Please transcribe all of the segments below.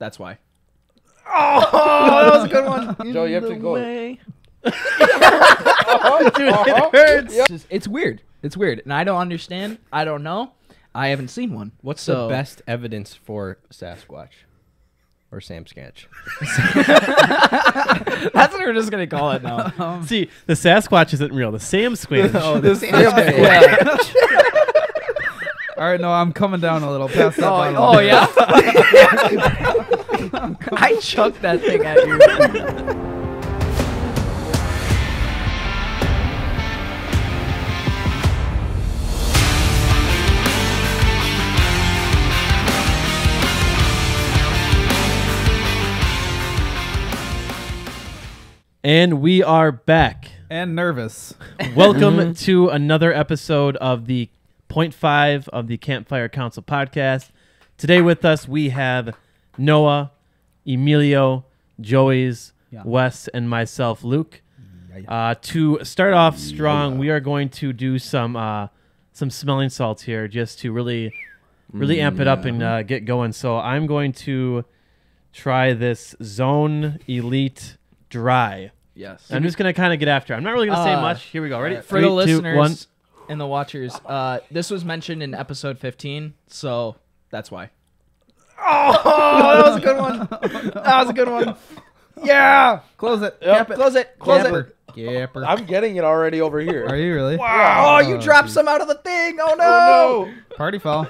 That's why. Oh, that was a good one. Joe, you have to go. Dude, it hurts. Yep. It's weird. It's weird, and I don't understand. I don't know. I haven't seen one. What's the best evidence for Sasquatch or Sam Sketch? That's what we're just gonna call it now. See, the Sasquatch isn't real. The Sam Squid. The Sam Squid. Yeah. All right, no, I'm coming down a little. Pass that button. Oh yeah. I chucked that thing at you. And we are back. And nervous. Welcome to another episode of the Point 5 of the Campfire Council podcast. Today with us we have Noah, Emilio, Joey's, Wes, and myself, Luke. To start off strong, we are going to do some smelling salts here just to really amp it up and get going. So I'm going to try this Zone Elite Dry. Yes. I'm just going to kind of get after it. I'm not really going to say much. Here we go. Ready? For 3, the 2, listeners 1. and the watchers, this was mentioned in episode 15, so that's why. Oh, that was a good one. That was a good one. Yeah. Close it. Yep. Close it. Close it. Gapper. I'm getting it already over here. Are you really? Wow. Oh, you dropped some out of the thing. Oh, no. Party foul.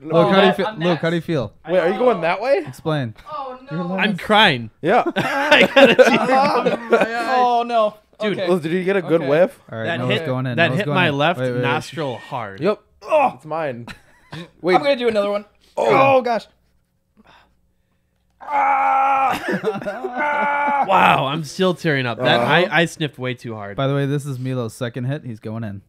Luke, how do you feel? Wait, are you going that way? Explain. Oh, no. I'm crying. Yeah. I gotta see Oh, no. Dude, Okay. Well, did you get a good whiff? All right, that Noah's hit, going in. that Noah's hit going my in. left Wait. nostril hard. Yep. It's mine. Wait. I'm going to do another one. Oh, gosh. Wow, I'm still tearing up. That I sniffed way too hard. By the way, this is Milo's second hit. He's going in.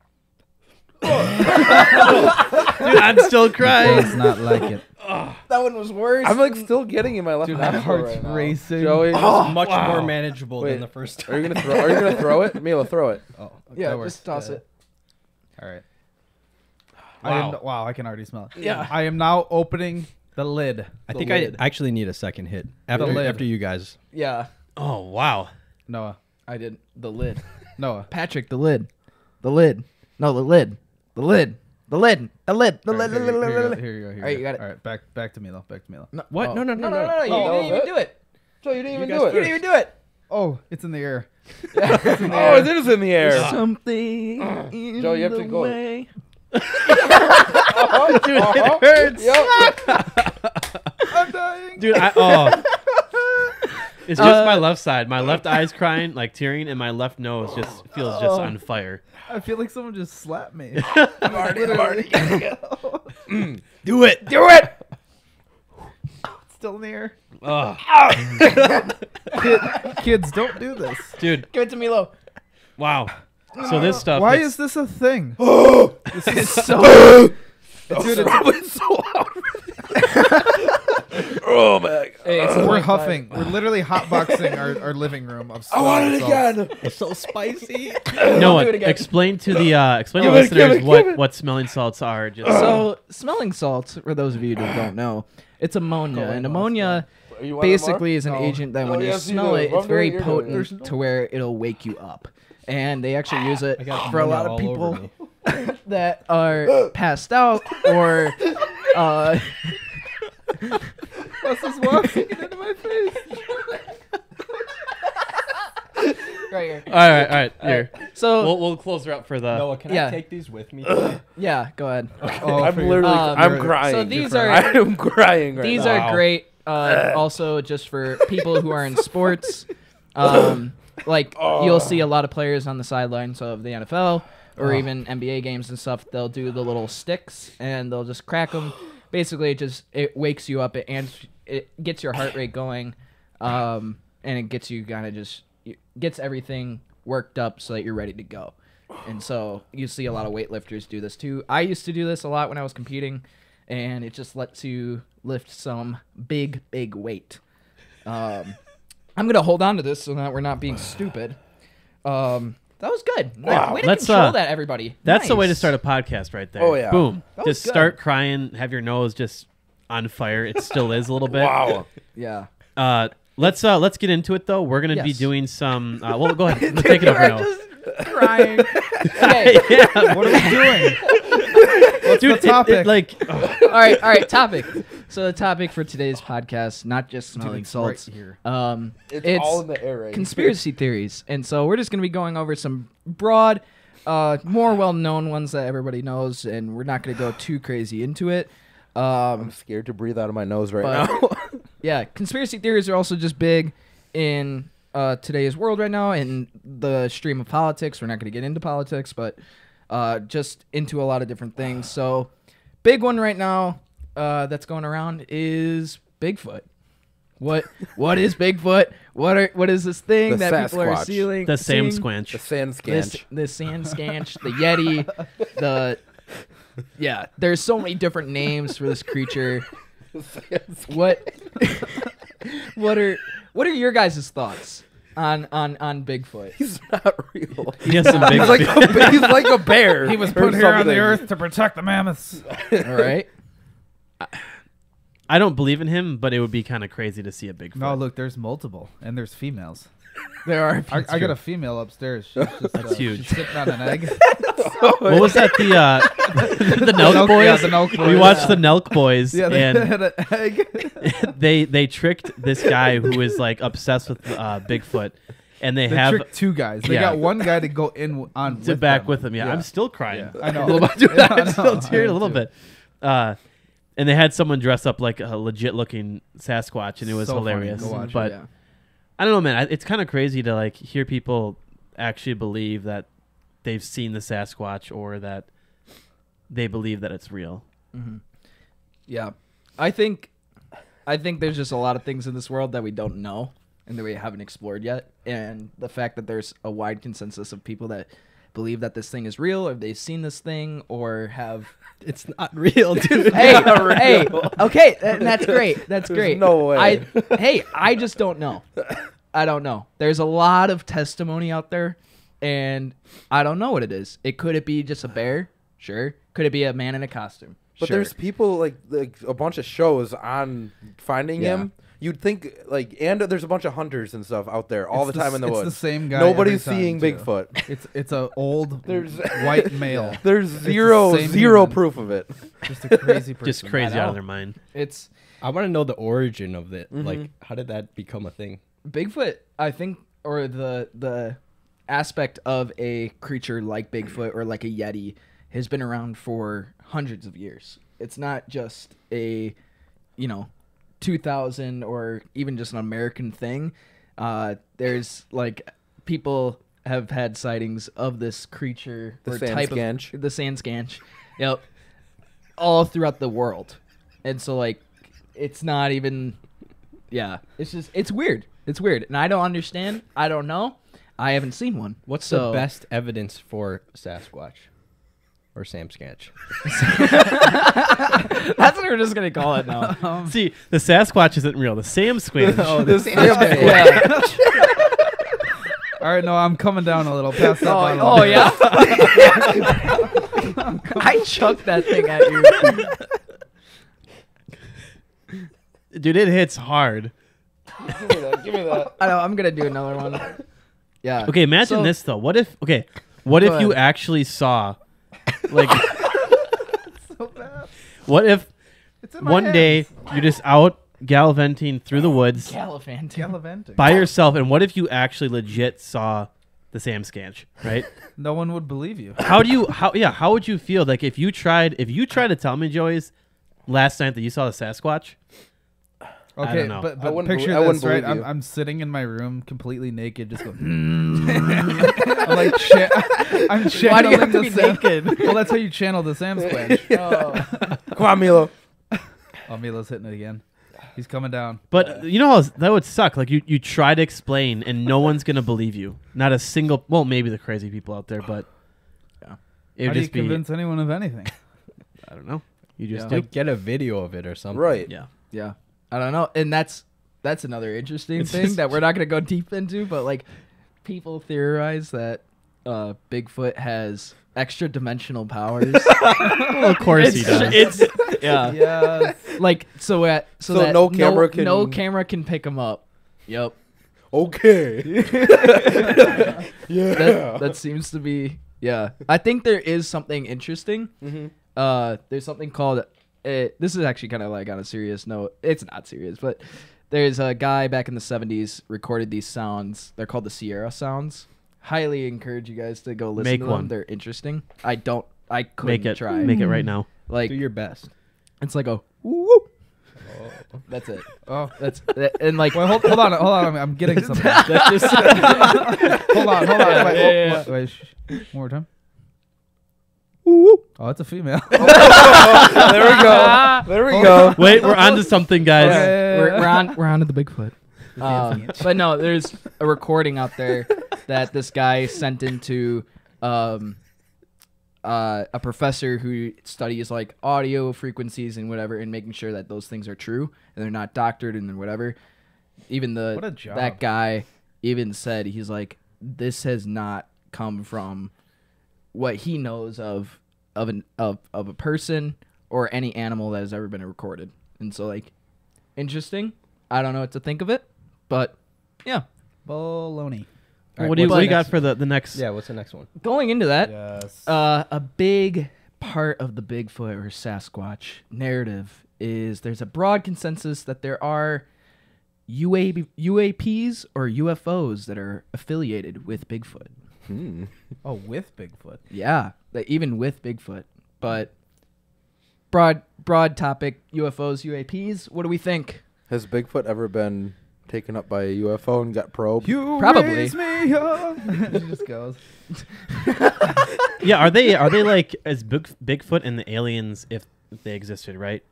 Dude, I'm still He crying. does not like it. That one was worse. I'm like still getting in my left Dude, my nostril heart's right now. racing. Joey, Much more manageable Wait, than the first time. are you gonna throw it? Mila, throw it. Oh, yeah, that works. just toss it. All right. Wow. I can already smell it. Yeah. I am now opening the lid. I think lid. I actually need a second hit lid. after you guys. Yeah, Oh, wow. Noah. I did. The lid. Noah. Patrick, the lid. The lid. No, the lid. The lid. The lid. The lid. The All right, lid. here you go. All right, you got it. All right, back to Milo. Back to Milo. No, What? oh. No. No, you Oh, didn't even do it. Joe, you didn't even guys do You it. didn't even do it. Oh, it's in the air. Oh, it is in the air. Something in Joe, you have the to go. way. Dude, it hurts. Yep. I'm dying. Dude, it's just my left side. My left eye's crying, like tearing, and my left nose just feels just on fire. I feel like someone just slapped me. I'm already Do it. Do it. Still in the air. Ugh. Kids, don't do this. Dude, Give it to Milo. wow. So this stuff. Why it's- is this a thing? This is so. Dude, it's probably so loud. Oh my God. Hey, it's we're 25. huffing. We're literally hotboxing our living room of I want it salt. again. It's so spicy. Noah, do it again. explain to the Give it, listeners give it. what smelling salts are. Just So, smelling salts, for those of you who don't know, it's ammonia. And ammonia You want basically is an No. agent that No, when you yes, you smell do. it, I'm it's very doing it, you're doing it. potent to where it'll wake you up. And they actually use it got for a lot ammonia of all over people that are passed out or Wes is walking it into my face. right here. all right. Here, So, we'll close her up for the. Noah, can Yeah. I take these with me? yeah, go ahead. Oh, I'm for your- literally, I'm you're- crying. so these You're are- crying. I am crying right These now. are great. Also, just for people who are in sports, like you'll see a lot of players on the sidelines of the NFL or even NBA games and stuff. They'll do the little sticks and they'll just crack them. Basically, it wakes you up and it gets your heart rate going, and it gets you gets everything worked up so that you're ready to go. And so you see a lot of weightlifters do this too. I used to do this a lot when I was competing, and it just lets you lift some big weight. I'm gonna hold on to this so that we're not being stupid. That was good. Wow. Way to Let's, control that, everybody. That's the way to Nice. start a podcast right there. Oh, yeah. Boom. That was Just good. start crying. Have your nose just on fire. It still is a little bit. Wow. Yeah. Let's get into it though. We're gonna be Yes. doing some. Well, go ahead. Take it over now. Crying. Okay. Yeah. What are we doing? What's Dude, the topic? All right. Topic. So the topic for today's podcast, not just smelling salts. Right here. It's all in the air right conspiracy theories, and so we're just gonna be going over some broad, more well-known ones that everybody knows, and we're not gonna go too crazy into it. I'm scared to breathe out of my nose right But- now. Yeah, conspiracy theories are also just big in today's world right now, in the stream of politics. We're not going to get into politics, but just into a lot of different things. So, big one right now that's going around is Bigfoot. What is Bigfoot? What is this thing The that people are Sasquatch. seeing? The Sam The Squanch. sand scanch. The sand scanch, the Yeti, there's so many different names for this creature. What are your guys' thoughts on Bigfoot? He's not real. He has some big. He's like a bear. He was or put here on the something. earth to protect the mammoths. All right. I don't believe in him, but it would be kind of crazy to see a Bigfoot. No, look, there's multiple, and there's females. There are. I got a female upstairs. She's just, That's huge. She's sitting on an egg. What was that? The Nelk Boys. Yeah, the Nelk We Boys. watched the Nelk Boys, Yeah, they and had an egg. they tricked this guy who is like obsessed with Bigfoot, and they They have tricked two guys. They Yeah. got one guy to go in on to with back them. with him. Yeah, I'm still crying. Yeah, I know. A little bit. Yeah, I I'm still know. tearing I a little am bit. And they had someone dress up like a legit looking Sasquatch, and it was So funny. hilarious. Go watch it, But Yeah. I don't know, man. It's kind of crazy to like hear people actually believe that they've seen the Sasquatch or that they believe that it's real. Mm-hmm. Yeah. I think there's just a lot of things in this world that we don't know and that we haven't explored yet. And the fact that there's a wide consensus of people that believe that this thing is real, or they've seen this thing, or have. It's not real, dude. Hey, okay, that's great. That's great. no way. I just don't know. I don't know. There's a lot of testimony out there, and I don't know what it is. Could it be just a bear? Sure. Could it be a man in a costume? But Sure. there's people like a bunch of shows on finding Yeah. him. You'd think and there's a bunch of hunters and stuff out there all It's the time in the it's woods. the same guy. Nobody's every seeing time, too. Bigfoot. It's a old There's white male. There's the zero same zero human. proof of it. Just a crazy person. Just crazy I out know. of their mind. It's I want to know the origin of it. Mhm. Like, how did that become a thing? Bigfoot, I think, or the aspect of a creature like Bigfoot or like a Yeti has been around for hundreds of years. It's not just a, 2000 or even just an American thing. There's like people have had sightings of this creature The or sand type scanch. of the sand scanch. Yep. All throughout the world. And so like it's not even it's weird. It's weird. And I don't understand. I don't know. I haven't seen one. What's So- the best evidence for Sasquatch or Sam Scanch? That's what we're just gonna call it now. See, the Sasquatch isn't real. The Sam Squanch. All right, no, I'm coming down a little. Pass that bottle. Oh yeah. I chucked that thing at you. Dude, it hits hard. Give me that. I know. I'm gonna do another one. Yeah. Okay, imagine So- this though. What if Go you ahead. actually saw like So bad. what if It's in my one day hands. you're just out gallivanting through the woods Gallivanting. Gallivanting. by yourself, and what if you actually legit saw the Sam Scanch, right? No one would believe you. How would you feel like if you tried to tell me, Joey's, last night that you saw the Sasquatch? Okay, don't know. but I wouldn't picture belie- I wouldn't this, right? believe you. I'm sitting in my room completely naked, just going. I'm like, I'm channeling Why do you have to the be Sam- naked? Well, that's how you channel the Sam Squanch. Come on, Milo. Oh, Milo's hitting it again. He's coming down. But you know how that would suck. Like you try to explain, and no one's gonna believe you. Not a single. Well, maybe the crazy people out there, but Yeah. it How would do you just be. convince anyone of anything? I don't know. You just Yeah. do. Like, get a video of it or something. Right. Yeah. Yeah. I don't know. And that's another interesting It's thing just- that we're not going to go deep into, but like people theorize that Bigfoot has extra dimensional powers. Well, of course he does. It's yeah. Yes. Like so that no camera can- no camera can pick him up. Yep. Okay. Yeah. That seems to be I think there is something interesting. There's something called this is actually kind of like on a serious note. It's not serious, but there's a guy back in the 70s recorded these sounds. They're called the Sierra sounds. Highly encourage you guys to go listen Make to one. them. They're interesting. I couldn't Make it. try. Make it right now. Like Do your best. it's like a whoop. That's it. Oh. That's and like Wait, hold on. I'm getting something. that's just hold on. Yeah. Wait, one more time. whoop. Oh, it's a female. There we go. There we go. Wait, we're on to something, guys. We're on to the Bigfoot. But no, there's a recording out there that this guy sent into a professor who studies like audio frequencies and whatever, and making sure that those things are true and they're not doctored and whatever. Even What a job. that guy even said, he's like, this has not come from what he knows of a person or any animal that has ever been recorded. And so like, interesting. I don't know what to think of it, but yeah. Baloney. Well, what do you got for the next? Yeah, what's the next one? Going into that, Yes. a big part of the Bigfoot or Sasquatch narrative is there's a broad consensus that there are UAPs or UFOs that are affiliated with Bigfoot. Oh, with Bigfoot. Yeah, even with Bigfoot. But broad topic, UFOs, UAPs. What do we think? Has Bigfoot ever been taken up by a UFO and got probed? You Probably. raise me up. It just goes. Yeah, are they like as Bigfoot and the aliens if they existed, right?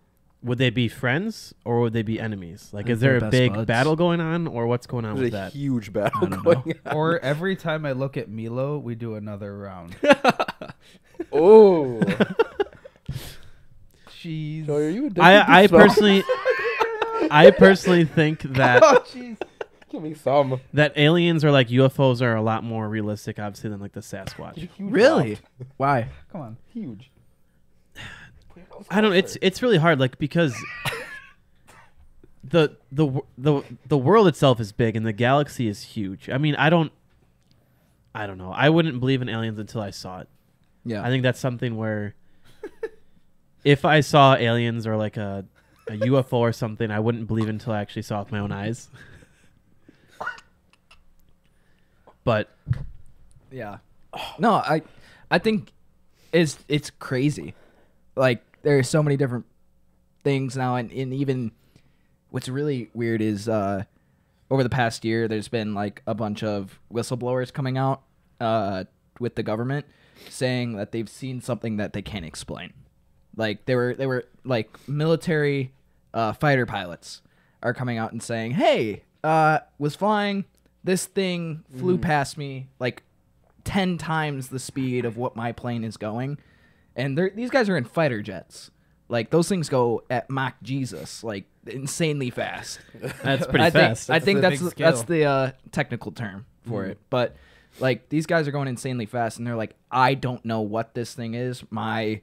Would they be friends or would they be enemies? Like, is there a Best big buds. battle going on, or what's going on There's with a that? huge battle don't going on. Or every time I look at Milo, we do another round. Oh. Jeez. So are you addicted I to smoke? personally think that Oh, jeez. Give me some. that aliens or like UFOs are a lot more realistic, obviously, than like the Sasquatch. Huge Really? mouth. Why? Come on. Huge. I don't. It's really hard, like because the world itself is big and the galaxy is huge. I mean, I don't know. I wouldn't believe in aliens until I saw it. Yeah. I think that's something where if I saw aliens or like a UFO or something, I wouldn't believe until I actually saw it with my own eyes. But Yeah. No, I think it's crazy. Like there are so many different things now, and even what's really weird is over the past year there's been like a bunch of whistleblowers coming out with the government saying that they've seen something that they can't explain. Like they were like military fighter pilots are coming out and saying, "Hey, was flying. This thing flew past me like 10 times the speed of what my plane is going." And these guys are in fighter jets. Like, those things go at Mach Jesus, like, insanely fast. that's pretty I fast. think That's a that's big scale. the technical term for it. But, like, these guys are going insanely fast, and they're like, I don't know what this thing is. My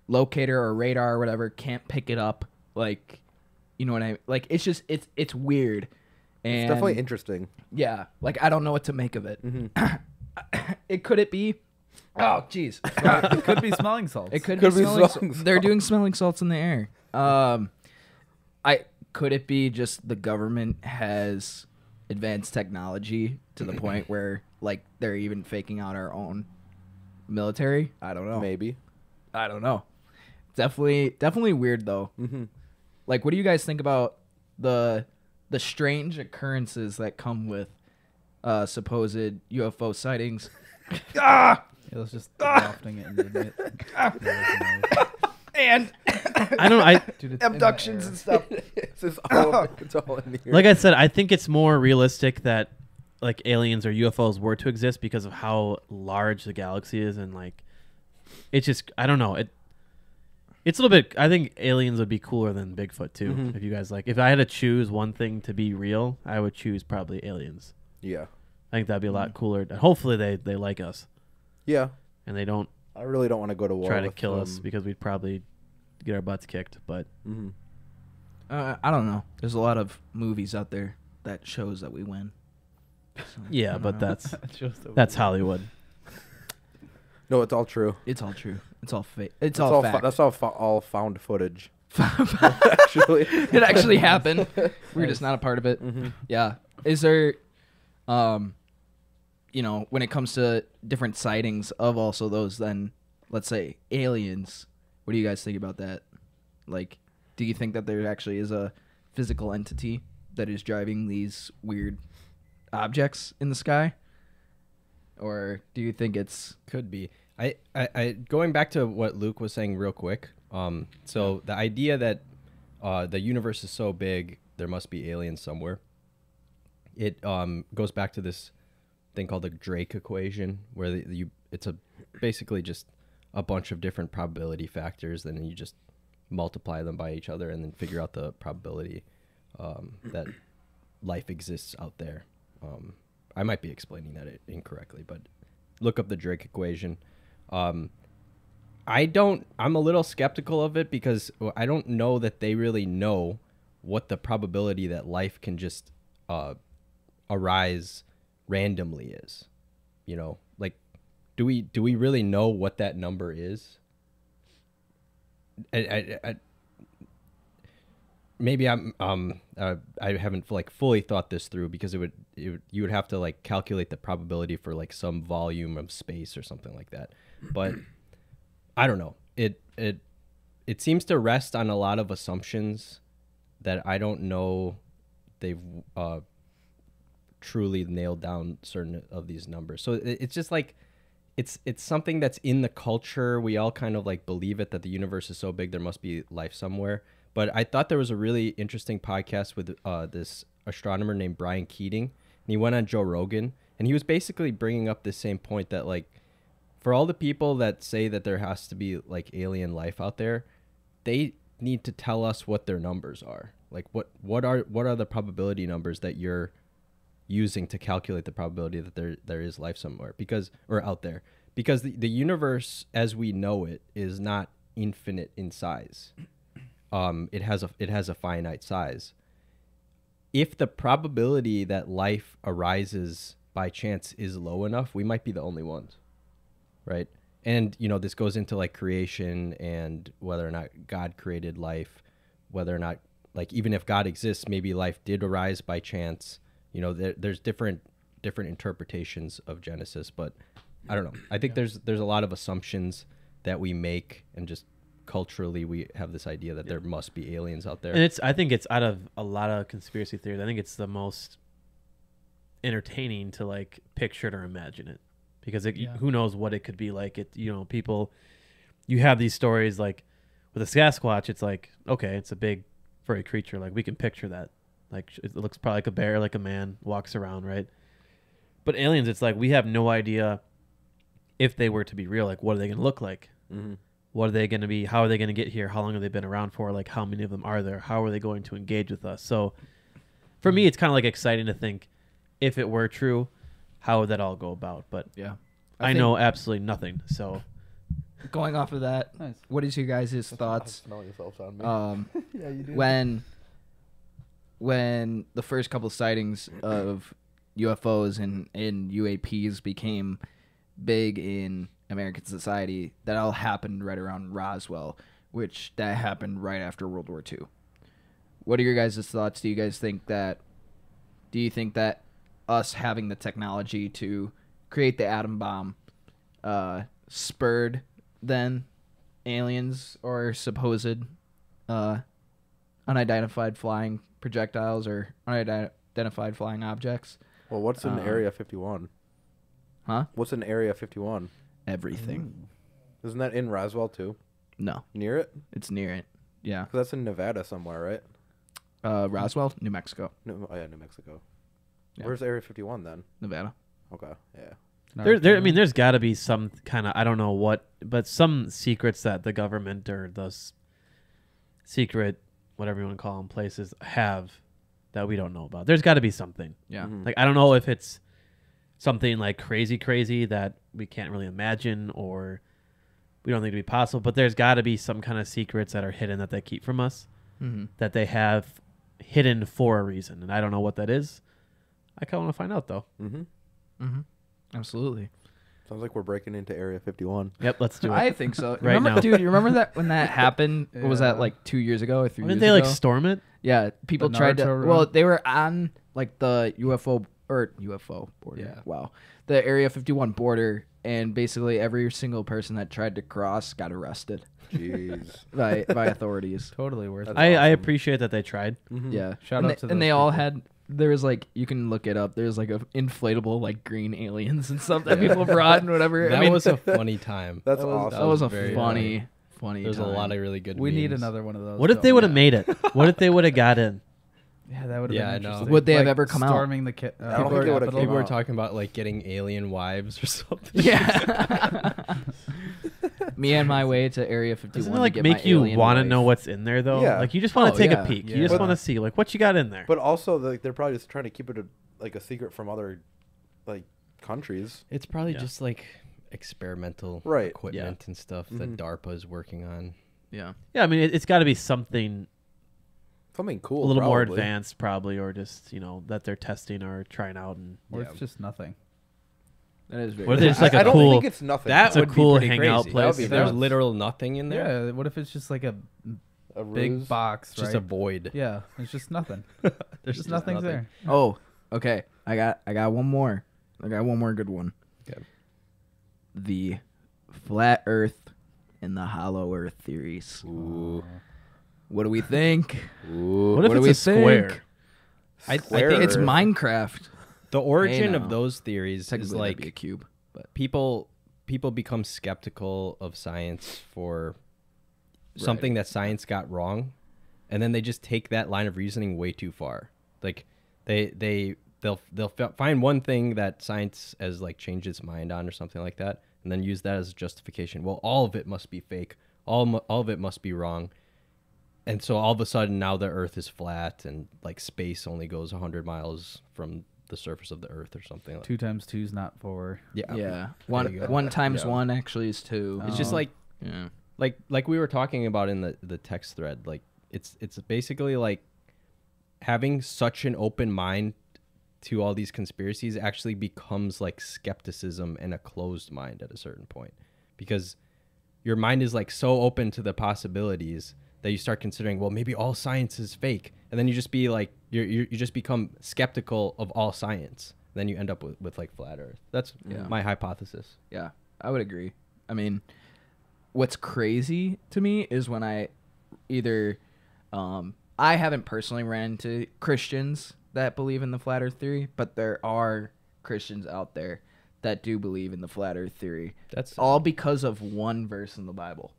locator or radar or whatever can't pick it up. Like, you know what I mean? Like, it's just, it's weird. And It's definitely interesting. yeah, like, I don't know what to make of it. Could it be? Oh, jeez. It could be smelling salts. It could Could be be smelling smelling They're doing smelling salts in the air. Could it be just the government has advanced technology to the point where like they're even faking out our own military? I don't know. Maybe. I don't know. Definitely weird though. Like, what do you guys think about the strange occurrences that come with supposed UFO sightings? It was just wafting it into it. And I don't. Dude, it's in the abductions air. and stuff. It's all in here. Like I said, I think it's more realistic that like aliens or UFOs were to exist because of how large the galaxy is, and like it's just I don't know. It's a little bit. I think aliens would be cooler than Bigfoot too. If you guys like, if I had to choose one thing to be real, I would choose probably aliens. Yeah. I think that'd be a lot cooler. And hopefully they like us Yeah. and they don't I really don't want to go to war. try to with kill them. us because we'd probably get our butts kicked. But Mm-hmm. I don't know. There's a lot of movies out there that shows that we win. So, yeah, I don't but know. that's Hollywood. No, it's all true. It's all true. It's all fake. It's all fact. That's all found footage. Actually, It actually happened. We're just not a part of it. Mm-hmm. Yeah. Is there, when it comes to different sightings of also those, then let's say aliens, what do you guys think about that? Like, do you think that there actually is a physical entity that is driving these weird objects in the sky? Or do you think it's... Could be. I going back to what Luke was saying real quick. So the idea that the universe is so big, there must be aliens somewhere. It goes back to this thing called the Drake equation, where it's basically just a bunch of different probability factors, and then you just multiply them by each other, and then figure out the probability that life exists out there. I might be explaining that incorrectly, but look up the Drake equation. I'm a little skeptical of it because I don't know that they really know what the probability that life can just arise randomly is. Like, do we really know what that number is? Maybe I haven't fully thought this through because you would have to like calculate the probability for like some volume of space or something like that. But I don't know. It seems to rest on a lot of assumptions that I don't know they've truly nailed down certain of these numbers. So it's just like it's something that's in the culture. We all kind of like believe it, that the universe is so big there must be life somewhere. But I thought there was a really interesting podcast with this astronomer named Brian Keating, and he went on Joe Rogan, and he was basically bringing up the same point that like for all the people that say that there has to be like alien life out there, they need to tell us what their numbers are. Like what are the probability numbers that you're using to calculate the probability that there is life somewhere out there, because the universe as we know it is not infinite in size. It has a finite size. If the probability that life arises by chance is low enough, we might be the only ones, right? And this goes into like creation and whether or not God created life, whether or not like even if God exists, maybe life did arise by chance. There's different interpretations of Genesis, but I don't know. I think there's a lot of assumptions that we make, and just culturally we have this idea that there must be aliens out there. And I think it's out of a lot of conspiracy theories, I think it's the most entertaining to like picture it or imagine it, because who knows what it could be like. People, you have these stories like with a Sasquatch, it's like, okay, it's a big furry creature, like we can picture that, like it looks probably like a bear, like a man walks around, right? But aliens, it's like we have no idea if they were to be real, like what are they going to look like? Mm-hmm. What are they going to be? How are they going to get here? How long have they been around for? Like, how many of them are there? How are they going to engage with us? So, for me, it's kind of like exciting to think, if it were true, how would that all go about? But Yeah. I know absolutely nothing. So, Going off of that, Nice. what is your guys' thoughts? Smell yourselves on me. Yeah, you do. When the first couple sightings of UFOs and UAPs became big in American society, that all happened right around Roswell, which that happened right after World War II. What are your guys' thoughts? Do you think that us having the technology to create the atom bomb spurred then aliens or supposed unidentified flying projectiles or unidentified flying objects? Well, what's in Area 51? Huh? What's in Area 51? Everything. Isn't that in Roswell too? No, Near it? it's near it. Yeah. 'Cause that's in Nevada somewhere, right? Roswell, New Mexico. No, oh yeah, New Mexico. Yeah. Where's Area 51 then? Nevada. Okay, yeah. there's got to be some kind of, I don't know what, but some secrets that the government or those secret, whatever you want to call them, places have that we don't know about. There's got to be something. Yeah. Mhm. Like, I don't know if it's something like crazy that we can't really imagine or we don't think to be possible. But there's got to be some kind of secrets that are hidden that they keep from us, that they have hidden for a reason, and I don't know what that is. I kind of want to find out though. Absolutely. Sounds like we're breaking into Area 51. Yep, let's do it. I think so. Right remember, now. dude, you remember that when that happened? What was that, Yeah. like 2 years ago or 3 Didn't years they ago? like storm it? Yeah, people The tried to. Naruto Well, run? they were on like the UFO border. Yeah. Wow, the Area 51 border, and basically every single person that tried to cross got arrested Jeez. by authorities. Totally worth it. That's I awesome. appreciate that they tried. Yeah, Shout and out to and those they all people. had. There was like, you can look it up. There's like a inflatable like green aliens and stuff that people brought and whatever. That I mean, was a funny time. That's that was, awesome. that was a very funny There's a time. lot of really good. We need memes. another one of those. What if they though. would have made it? What if they would have got in? Yeah, that would have Yeah, I been know. interesting. Would they have Like, ever come out? storming the I don't think they would've Capitol? came People were out. talking about like getting alien wives or something. Yeah. Me and my way to Area 51. Doesn't it to like get make my you alien want to wife. know what's in there though? Yeah. Like you just want Oh, to take yeah. a peek. Yeah. You just But- want to see like what you got in there. But also, they're probably just trying to keep it like a secret from other like countries. It's probably Yeah. just like experimental Right. equipment and stuff that DARPA is working on. Yeah. Yeah, I mean it's got to be something Something cool. a little more probably. advanced probably, or just that they're testing or trying out. And Or Yeah. it's just nothing. That is very What if there's like I a don't cool? think it's nothing. That It's a would cool be pretty hangout crazy. place. That would be If there's nuts. literal nothing in there, Yeah. What if it's just like a a big ruse. box, it's just right? a void. Yeah, it's just nothing. There's just nothing's there. Oh, okay. I got one more. I got one more good one. Okay. The flat Earth and the hollow Earth theories. Ooh. What do we think? Ooh. What if What do it's a we think? square? I Square think It's Earth. Minecraft. the origin know. of those theories is Technically, that'd be a like cube, but people become skeptical of science for something that science got wrong, and then they just take that line of reasoning way too far. Like they'll find one thing that science has like changed its mind on or something like that, and then use that as a justification. Well, all of it must be fake. All of it must be wrong. And so all of a sudden now the Earth is flat and like space only goes 100 miles from the surface of the Earth or something like 2 times 2 is not 4. Yeah. yeah, you one go. one times Yeah. one actually is 2. It's just Oh. like Yeah. like we were talking about in the text thread, like it's basically like having such an open mind to all these conspiracies actually becomes like skepticism and a closed mind at a certain point, because your mind is like so open to the possibilities that you start considering, well, maybe all science is fake, and then you just be like you just become skeptical of all science. Then you end up with like flat Earth. That's Yeah. my hypothesis. Yeah, I would agree. I mean, what's crazy to me is when I either I haven't personally ran into Christians that believe in the flat Earth theory, but there are Christians out there that do believe in the flat Earth theory. That's All because of one verse in the Bible.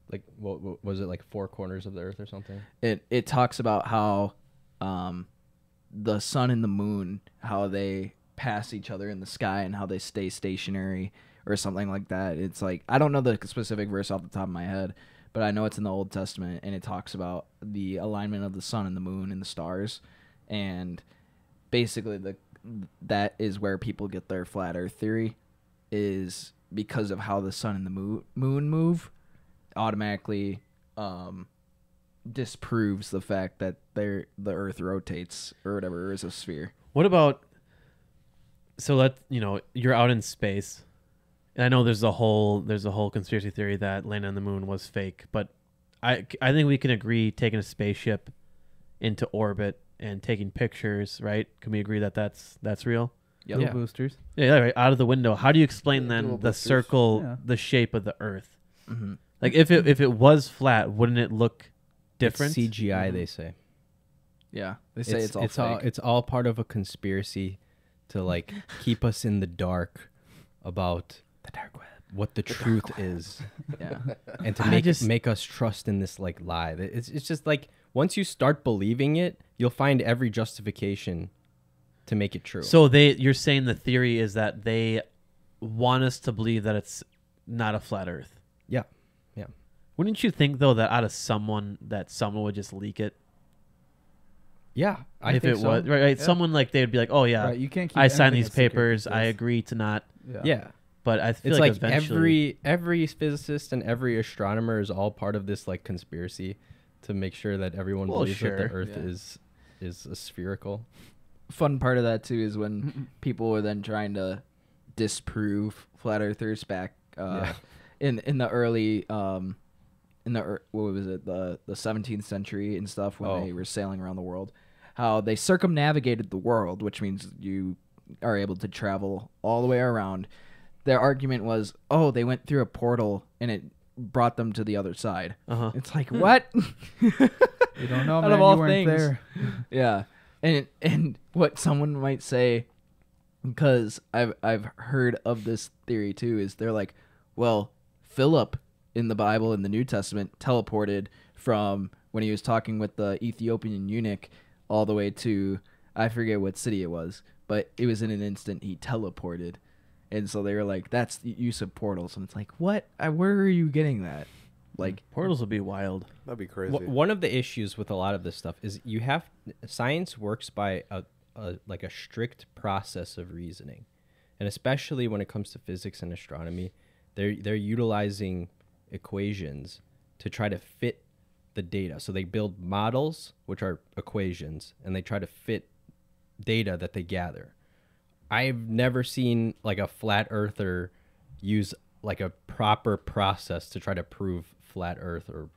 like what was it, like 4 corners of the Earth or something? It talks about how the sun and the moon, how they pass each other in the sky and how they stay stationary or something like that. It's like, I don't know the specific verse off the top of my head, but I know it's in the Old Testament, and it talks about the alignment of the sun and the moon and the stars, and basically that is where people get their flat Earth theory, is because of how the sun and the moon move. Automatically disproves the fact that the Earth rotates or whatever, is a sphere. What about? So you're out in space, and I know there's a whole conspiracy theory that landing on the moon was fake, but I think we can agree taking a spaceship into orbit and taking pictures, right? Can we agree that that's real? Yep. Dual boosters. Yeah, right. Out of the window. How do you explain Yeah, then dual the boosters. circle, Yeah. the shape of the Earth? Mm-hmm. Like if it was flat, wouldn't it look different? It's CGI, they say. Yeah, they say it's all fake. It's all part of a conspiracy to like keep us in the dark about The dark web. what the truth is, Yeah, and to I make us trust in this like lie. It's just like once you start believing it, you'll find every justification to make it true. So you're saying the theory is that they want us to believe that it's not a flat Earth. yeah. Wouldn't you think though that out of someone would just leak it? Yeah, I if think it so. was right, Yeah. someone like they'd be like, oh yeah, Right, you can't keep I signed anything these a secret papers. these I days. agree to not. Yeah. But I feel It's like like eventually, every physicist and every astronomer is all part of this like conspiracy to make sure that everyone Well, believes that sure. the Earth Yeah. is spherical. Fun part of that too is when people were then trying to disprove flat earthers back in the early what was it, the 17th century and stuff, when they were sailing around the world, how they circumnavigated the world, which means you are able to travel all the way around. Their argument was, oh, they went through a portal and it brought them to the other side. It's like, what? You don't know, Out man. of all You weren't things. there. Yeah, and what someone might say, because I've heard of this theory too, is they're like, well, Philip in the Bible in the New Testament teleported from when he was talking with the Ethiopian eunuch all the way to, I forget what city it was, but it was in an instant he teleported, and so they were like, that's the use of portals, and it's like, what? Where are you getting that? Like, portals would be wild. That'd be crazy. One of the issues with a lot of this stuff is science works by a strict process of reasoning, and especially when it comes to physics and astronomy, they're utilizing equations to try to fit the data. So they build models, which are equations, and they try to fit data that they gather. I've never seen like a flat earther use like a proper process to try to prove flat earth or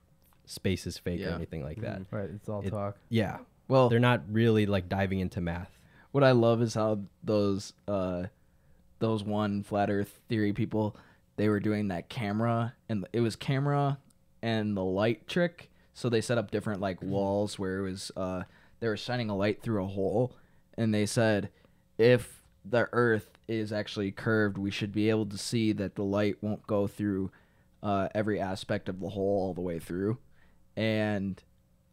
space is fake or anything like that. Right, it's all talk. Yeah. well, They're not really like diving into math. what I love is how those one flat Earth theory people, they were doing that camera, and it was camera and the light trick. So they set up different like walls where it was they were shining a light through a hole, and they said if the Earth is actually curved, we should be able to see that the light won't go through every aspect of the hole all the way through, and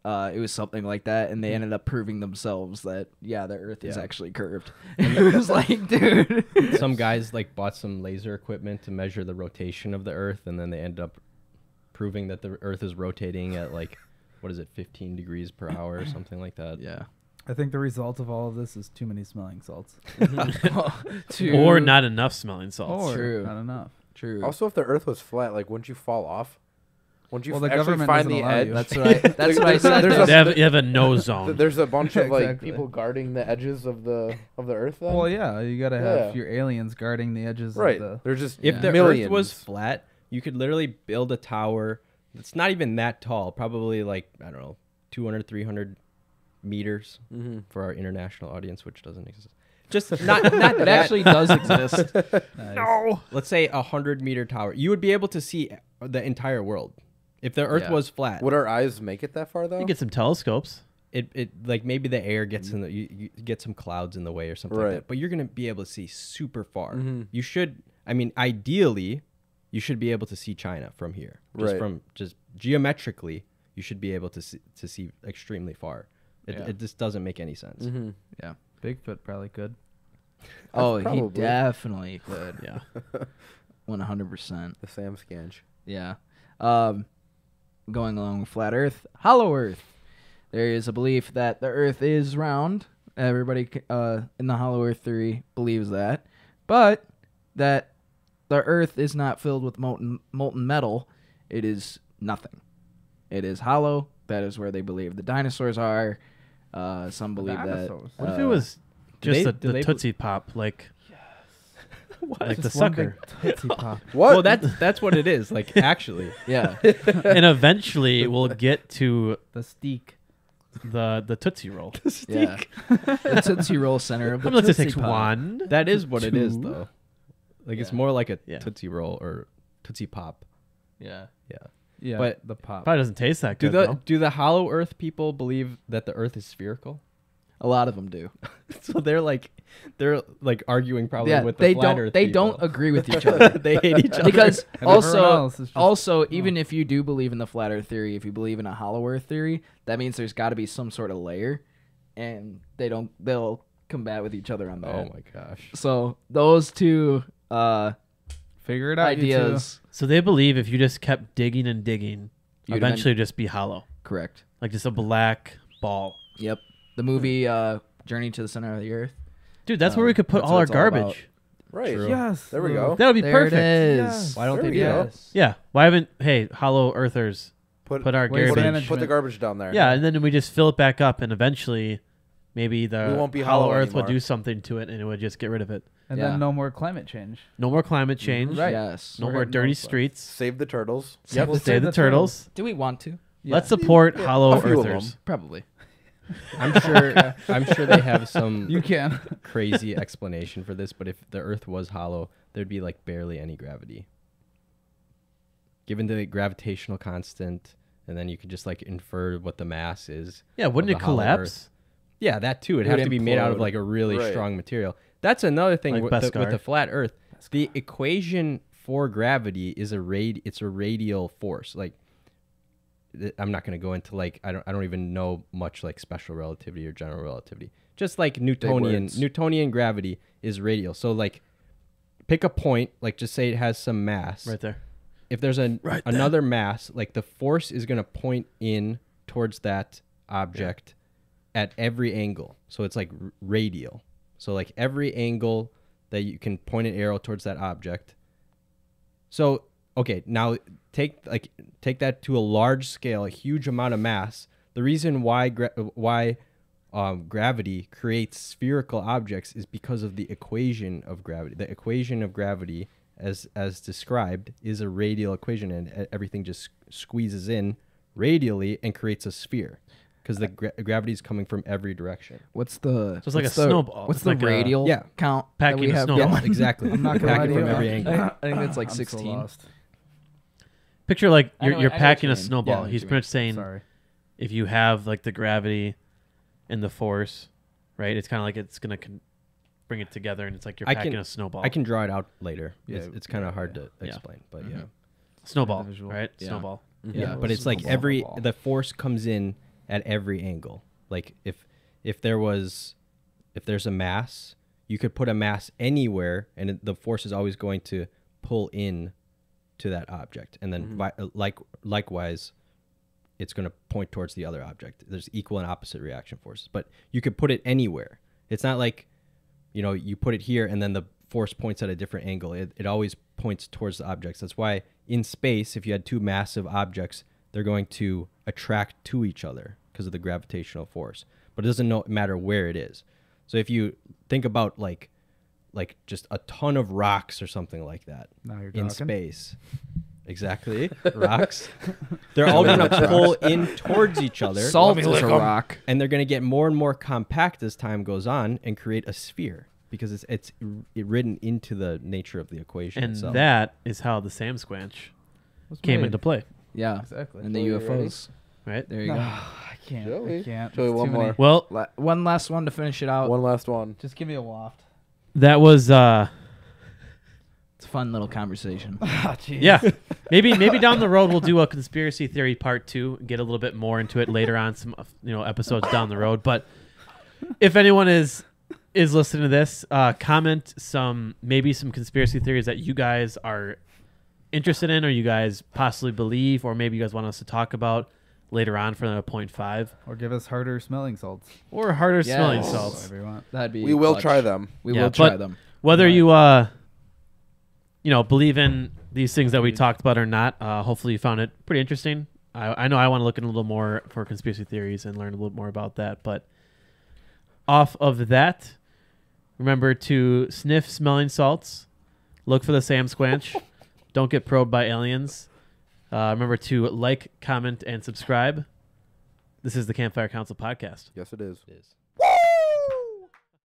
it was something like that, and they ended up proving themselves that the Earth is actually curved. And it was like, dude, Some guys like bought some laser equipment to measure the rotation of the Earth, and then they ended up proving that the Earth is rotating at like, what is it, 15 degrees per hour or something like that. yeah, I think the result of all of this is too many smelling salts. Or not enough smelling salts. Or True. not enough. true. Also, if the Earth was flat, like, wouldn't you fall off? Wouldn't you Well, the actually government find doesn't the allow edge? you. That's what I. That's what I said. There's though. a- You have a no zone. There's a bunch of like Exactly. people guarding the edges of the Earth. Then? Well, yeah, you gotta have Yeah. your aliens guarding the edges right. of the... There's just If the millions. Earth was flat, you could literally build a tower that's not even that tall, probably like, I don't know, 200, 300 meters for our international audience, which doesn't exist. Just not It that. actually does exist. No. Let's say 100-meter tower. You would be able to see the entire world. If the Earth Yeah. was flat, Would our eyes make it that far though? You get some telescopes. it like maybe the air gets in the you get some clouds in the way or something like Right. that. But you're gonna be able to see super far. Mhm. You should. I mean, ideally, you should be able to see China from here. Just geometrically, you should be able to see extremely far. It just doesn't make any sense. Mm-hmm. Yeah. Bigfoot probably could. Oh, he Probably. definitely could. Yeah. 100%. The Sam Scanch. Yeah. Going along with flat Earth, hollow Earth. There is a belief that the Earth is round. Everybody in the hollow Earth theory believes that, but that the Earth is not filled with molten metal. It is nothing. It is hollow. That is where they believe the dinosaurs are. Some believe that. Dinosaurs. What if it was just do the they Tootsie Pop, like like the Just one big sucker, Tootsie Pop. What? Well, that's what it is. Like actually, Yeah. and eventually we'll get to The steak. the Tootsie Roll. Yeah. The Tootsie Roll center of the I'm going to Tootsie take Pop. one. that is what it is Two. though. Like it's Yeah. more like a Yeah. Tootsie Roll or Tootsie Pop. Yeah. Yeah. Yeah, But the pop. Probably doesn't taste that good. though. Do the hollow Earth people believe that the Earth is spherical? A lot of them do. So they're like arguing probably Yeah, with the they flat don't. Earth They people. don't agree with each other. They hate each other Because And everyone else is just- also, even if you do believe in the flat Earth theory, if you believe in a hollow Earth theory, that means there's got to be some sort of layer, and they'll combat with each other on that. Oh my gosh. So those two Figure it out, you two. ideas, So they believe if you just kept digging and digging, You'd eventually just be hollow, correct? like just a black ball. Yep. The movie Journey to the Center of the Earth. Dude, that's where we could put That's all what our it's all about. garbage. Right. True. Yes. There we go. That would be There perfect. it is. Yes. Why don't There they we do go. that? Yeah. Why haven't Hollow Earthers put our Waste garbage? management. Put the garbage down there. Yeah, and then we just fill it back up, and eventually, maybe We the won't be Hollow hollow Earth would anymore. do something to it, and it would just get rid of it. And Yeah. then no more climate change. No more climate change. Right. Yes. No We're more hitting dirty those spots. streets. Save the turtles. Yep. We'll Save save the the turtles. Do we want to? Let's support Yeah, Hollow a few of Earthers. them. Probably. I'm sure they have some You can. crazy explanation for this, but if the Earth was hollow, there'd be like barely any gravity. Given the gravitational constant, and then you could just like infer what the mass is. Yeah, wouldn't of it the hollow collapse? Earth. Yeah, that too. It'd It have would to be made out of implode. like a really Right. strong material. That's another thing Like with the Beskar. flat Earth. The equation for gravity is it's a radial force. Like I'm not going to go into like I don't even know much like special relativity or general relativity. Just like words. Newtonian gravity is radial. So like pick a point, like just say it has some mass. Right there. If there's another mass, like the force is going to point in towards that object at every angle. So it's like radial. So like every angle that you can point an arrow towards that object. So okay, now take that to a large scale, a huge amount of mass. The reason why gravity creates spherical objects is because of the equation of gravity. The equation of gravity, as described, is a radial equation, and everything just squeezes in radially and creates a sphere because the gravity is coming from every direction. What's the? So it's like what's a the- snowball. What's It's the like a radial Yeah. count packing that we a have snowball. going? Exactly. I'm not gonna Pack lie it to from you. every angle. I think it's like I'm so 16. lost. Picture like I know you're what packing you a mean. snowball. Yeah, I know He's what you pretty much saying Sorry. if you have like the gravity and the force, right? It's kind of like it's gonna bring it together, and it's like you're I packing can- a snowball. I can draw it out later. Yeah, It's kind of hard to Yeah. explain, but Mhm. yeah. snowball, visual. right? Yeah. Snowball. Yeah, Yeah, but it's like snowball. the force comes in at every angle. Like if there's a mass, you could put a mass anywhere, and the force is always going to pull in to that object, and then likewise, it's going to point towards the other object. There's equal and opposite reaction forces, but you could put it anywhere. It's not like you put it here and then the force points at a different angle. It always points towards the objects. That's why in space, if you had two massive objects, they're going to attract to each other because of the gravitational force. But it doesn't matter where it is. So if you think about like just a ton of rocks or something like that Now you're in talking. space. Exactly. Rocks. They're all going to pull in towards each other. Salt is a rock. And they're going to get more and more compact as time goes on and create a sphere because it's written into the nature of the equation And itself. that is how the Sam Squanch What's came made? into play, Yeah. Exactly. And the Joey, you ready? UFOs. right? There you go. I can't. Joey. I can't. Joey, It's one too many. more. Well, One last one to finish it out. One last one. Just give me a waft. that was It's a fun little conversation. Ah, jeez. yeah. Maybe down the road we'll do a conspiracy theory part 2, get a little bit more into it later on, some episodes down the road. But if anyone is listening to this, comment some conspiracy theories that you guys are interested in, or you guys possibly believe, or maybe you guys want us to talk about later on for the 0.5 Or give us harder smelling salts. or harder smelling Yes. salts. Whatever you want. That'd be. We will clutch. try them. We Yeah, will try but- them. Whether Right. you believe in these things that we talked about or not, hopefully you found it pretty interesting. I know I want to look in a little more for conspiracy theories and learn a little more about that. But off of that, remember to sniff smelling salts. Look for the Sam Squanch. Don't get probed by aliens. Remember to like, comment, and subscribe. This is the Campfire Council podcast. Yes, it is. It is.